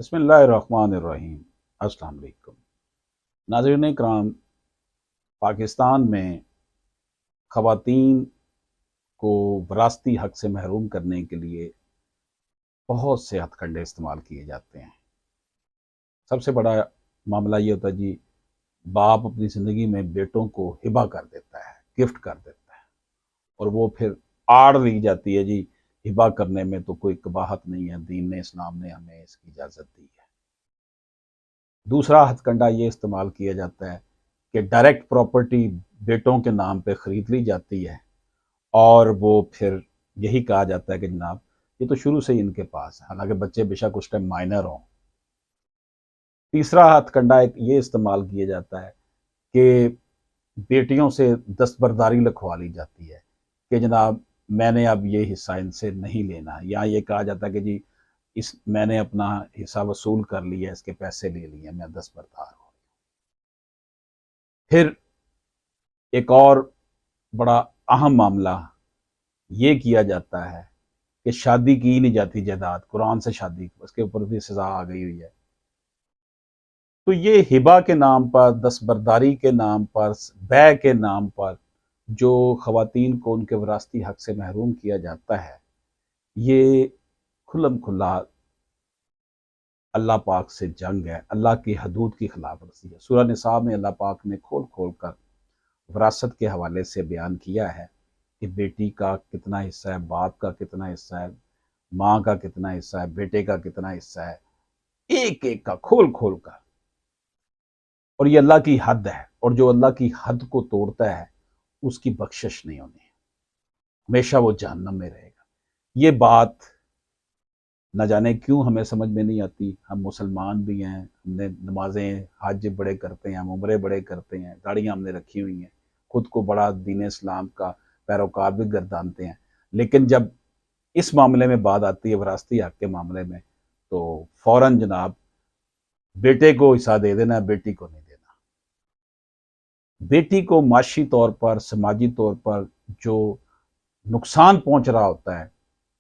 بسم اللہ الرحمن الرحیم۔ السلام علیکم ناظرین اکرام، پاکستان میں خواتین کو وراثتی حق سے محروم کرنے کے لیے بہت سے ہتھ کنڈے استعمال کیے جاتے ہیں۔ سب سے بڑا معاملہ یہ ہوتا ہے جی، باپ اپنی زندگی میں بیٹوں کو ہبہ کر دیتا ہے، گفٹ کر دیتا ہے، اور وہ پھر آڑ لی جاتی ہے جی ہبہ کرنے میں تو کوئی قباحت نہیں ہے، دین نے، اسلام نے ہمیں اس کی اجازت دی ہے۔ دوسرا ہتھ کنڈا یہ استعمال کیا جاتا ہے کہ ڈائریکٹ پراپرٹی بیٹوں کے نام پہ خرید لی جاتی ہے، اور وہ پھر یہی کہا جاتا ہے کہ جناب یہ تو شروع سے ہی ان کے پاس ہے، حالانکہ بچے بے شک اس ٹائم مائنر ہوں۔ تیسرا ہتھ کنڈا ایک یہ استعمال کیا جاتا ہے کہ بیٹیوں سے دستبرداری لکھوا لی جاتی ہے کہ جناب میں نے اب یہ حصہ ان سے نہیں لینا ہے، یا یہ کہا جاتا ہے کہ جی میں نے اپنا حصہ وصول کر لیا، اس کے پیسے لے لیے، میں دستبردار ہوں۔ پھر ایک اور بڑا اہم معاملہ یہ کیا جاتا ہے کہ شادی کی نہیں جاتی جائیداد، قرآن سے شادی، اس کے اوپر بھی سزا آ گئی ہوئی ہے۔ تو یہ ہبہ کے نام پر، دستبرداری کے نام پر، بیع کے نام پر جو خواتین کو ان کے وراثتی حق سے محروم کیا جاتا ہے، یہ کھلم کھلا اللہ پاک سے جنگ ہے، اللہ کی حدود کی خلاف ورزی ہے۔ سورہ نساء میں اللہ پاک نے کھول کھول کر وراثت کے حوالے سے بیان کیا ہے کہ بیٹی کا کتنا حصہ ہے، باپ کا کتنا حصہ ہے، ماں کا کتنا حصہ ہے، بیٹے کا کتنا حصہ ہے، ایک ایک کا کھول کھول کر۔ اور یہ اللہ کی حد ہے، اور جو اللہ کی حد کو توڑتا ہے اس کی بخشش نہیں ہونی ہے، ہمیشہ وہ جہنم میں رہے گا۔ یہ بات نہ جانے کیوں ہمیں سمجھ میں نہیں آتی۔ ہم مسلمان بھی ہیں، ہم نے نمازیں، حج بڑے کرتے ہیں، ہم عمرے بڑے کرتے ہیں، گاڑیاں ہم نے رکھی ہوئی ہیں، خود کو بڑا دین اسلام کا پیروکار بھی گردانتے ہیں، لیکن جب اس معاملے میں بات آتی ہے وراثتی حق کے معاملے میں تو فوراً جناب بیٹے کو حصہ دے دینا، بیٹی کو نہیں دینا۔ بیٹی کو معاشی طور پر، سماجی طور پر جو نقصان پہنچ رہا ہوتا ہے،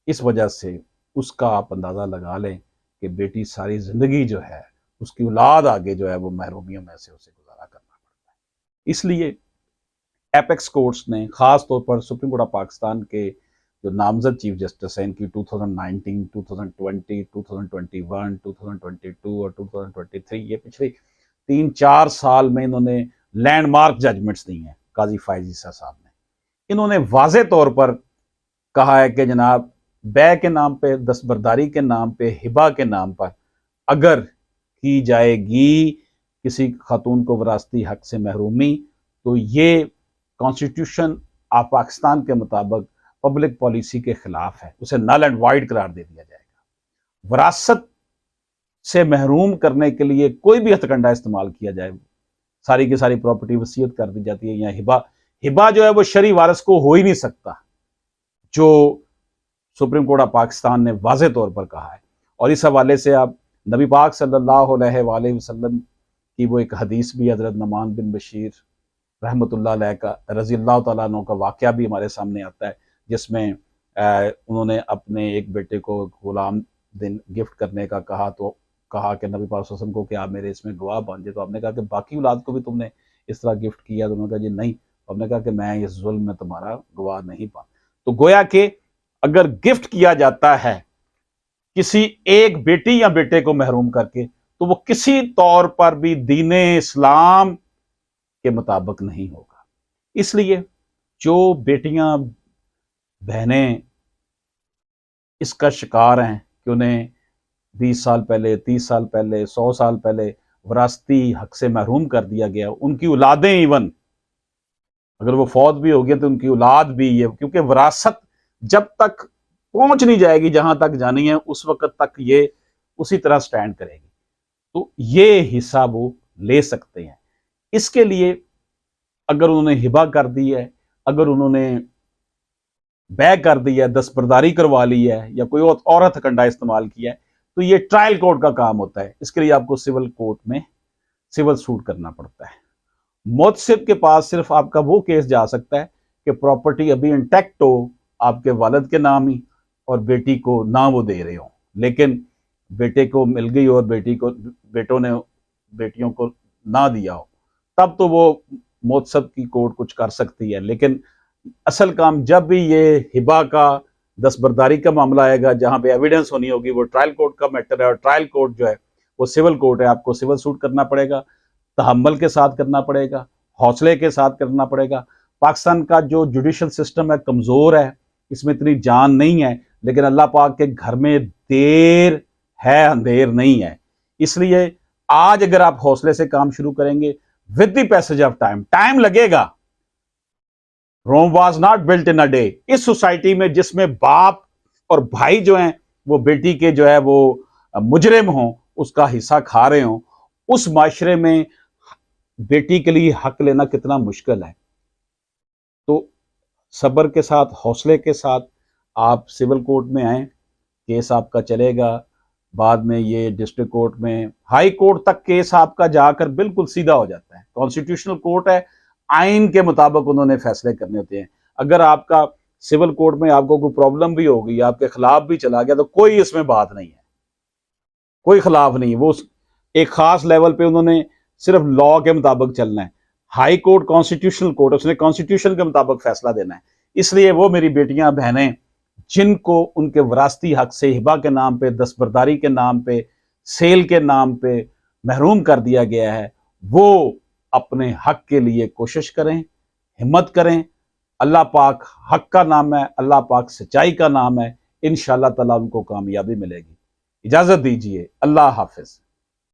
اس وجہ سے اس کا آپ اندازہ لگا لیں کہ بیٹی ساری زندگی جو ہے، اس کی اولاد آگے جو ہے وہ محرومیوں میں سے اسے گزارا کرنا پڑتا ہے۔ اس لیے ایپیکس کورٹس نے خاص طور پر سپریم کورٹ آف پاکستان کے جو نامزد چیف جسٹس ہیں، ان کی 2019، 2020، 2021، 2022 اور 2023، یہ پچھلے 3-4 سال میں انہوں نے لینڈ مارک ججمنٹس دی ہیں۔ قاضی فائز عیسیٰ صاحب نے انہوں نے واضح طور پر کہا ہے کہ جناب بیع کے نام پہ، دستبرداری کے نام پہ، ہبہ کے نام پر اگر کی جائے گی کسی خاتون کو وراثتی حق سے محرومی، تو یہ کانسٹیٹیوشن آف پاکستان کے مطابق پبلک پالیسی کے خلاف ہے، اسے نل اینڈ وائڈ قرار دے دیا جائے گا۔ وراثت سے محروم کرنے کے لیے کوئی بھی ہتھ کنڈا استعمال کیا جائے، ساری کی ساری پراپرٹی وصیت کر دی جاتی ہے، یا ہبہ جو ہے وہ شرعی وارث کو ہو ہی نہیں سکتا، جو سپریم کورٹ آف پاکستان نے واضح طور پر کہا ہے۔ اور اس حوالے سے آپ نبی پاک صلی اللہ علیہ وآلہ وسلم کی وہ ایک حدیث بھی، حضرت نعمان بن بشیر رحمۃ اللہ علیہ کا رضی اللہ تعالیٰ عنہ کا واقعہ بھی ہمارے سامنے آتا ہے، جس میں انہوں نے اپنے ایک بیٹے کو غلام دن گفٹ کرنے کا کہا، تو کہا کہ نبی پاک صلی اللہ علیہ وسلم کو کہ آپ میرے اس میں گواہ بن جائے، تو آپ نے کہا کہ باقی اولاد کو بھی تم نے اس طرح گفٹ کیا؟ تو انہوں نے کہا جی نہیں۔ آپ نے کہا کہ میں اس ظلم میں تمہارا گواہ نہیں پا۔ تو گویا کہ اگر گفٹ کیا جاتا ہے کسی ایک بیٹی یا بیٹے کو محروم کر کے، تو وہ کسی طور پر بھی دین اسلام کے مطابق نہیں ہوگا۔ اس لیے جو بیٹیاں، بہنیں اس کا شکار ہیں کہ انہیں 20 سال پہلے، 30 سال پہلے، 100 سال پہلے وراثتی حق سے محروم کر دیا گیا، ان کی اولادیں ایون اگر وہ فوت بھی ہو گیا تو ان کی اولاد بھی، یہ کیونکہ وراثت جب تک پہنچ نہیں جائے گی جہاں تک جانی ہے، اس وقت تک یہ اسی طرح سٹینڈ کرے گی، تو یہ حصہ وہ لے سکتے ہیں۔ اس کے لیے اگر انہوں نے ہبہ کر دی ہے، اگر انہوں نے بیع کر دی ہے، دستبرداری کروا لی ہے، یا کوئی اور ہتھ کنڈا استعمال کیا ہے، تو یہ ٹرائل کورٹ کا کام ہوتا ہے۔ اس کے لیے آپ کو سول کورٹ میں سول سوٹ کرنا پڑتا ہے۔ متعصب کے پاس صرف آپ کا وہ کیس جا سکتا ہے کہ پراپرٹی ابھی انٹیکٹ ہو، آپ کے والد کے نام ہی، اور بیٹی کو نہ وہ دے رہے ہوں، لیکن بیٹے کو مل گئی اور بیٹوں نے بیٹیوں کو نہ دیا ہو، تب تو وہ موتصب کی کورٹ کچھ کر سکتی ہے، لیکن اصل کام جب بھی یہ ہبہ کا دستبرداری کا معاملہ آئے گا، جہاں پہ ایویڈنس ہونی ہوگی، وہ ٹرائل کورٹ کا میٹر ہے، اور ٹرائل کورٹ جو ہے وہ سول کورٹ ہے، آپ کو سول سوٹ کرنا پڑے گا، تحمل کے ساتھ کرنا پڑے گا، حوصلے کے ساتھ کرنا پڑے گا۔ پاکستان کا جو جوڈیشل سسٹم ہے کمزور ہے، اس میں اتنی جان نہیں ہے، لیکن اللہ پاک کے گھر میں دیر ہے اندھیر نہیں ہے، اس لیے آج اگر آپ حوصلے سے کام شروع کریں گے with the passage of time لگے گا۔ Rome was not built in a day. اس سوسائٹی میں جس میں باپ اور بھائی جو ہیں وہ بیٹی کے جو ہے وہ مجرم ہوں، اس کا حصہ کھا رہے ہوں، اس معاشرے میں بیٹی کے لیے حق لینا کتنا مشکل ہے۔ تو صبر کے ساتھ، حوصلے کے ساتھ آپ سول کورٹ میں آئیں، کیس آپ کا چلے گا، بعد میں یہ ڈسٹرکٹ کورٹ میں، ہائی کورٹ تک کیس آپ کا جا کر بالکل سیدھا ہو جاتا ہے۔ کانسٹیٹیوشنل کورٹ ہے، آئین کے مطابق انہوں نے فیصلے کرنے ہوتے ہیں۔ اگر آپ کا سول کورٹ میں آپ کو کوئی پرابلم بھی ہوگی، آپ کے خلاف بھی چلا گیا، تو کوئی اس میں بات نہیں ہے، کوئی خلاف نہیں، وہ ایک خاص لیول پہ انہوں نے صرف لا کے مطابق چلنا ہے۔ ہائی کورٹ کانسٹیٹیوشنل کورٹ، اس نے کانسٹیٹیوشن کے مطابق فیصلہ دینا ہے۔ اس لیے وہ میری بیٹیاں بہنیں جن کو ان کے وراثتی حق سے ہبہ کے نام پہ، دستبرداری کے نام پہ، سیل کے نام پہ محروم کر دیا گیا ہے، وہ اپنے حق کے لیے کوشش کریں، ہمت کریں۔ اللہ پاک حق کا نام ہے، اللہ پاک سچائی کا نام ہے، انشاءاللہ تعالیٰ ان کو کامیابی ملے گی۔ اجازت دیجیے، اللہ حافظ۔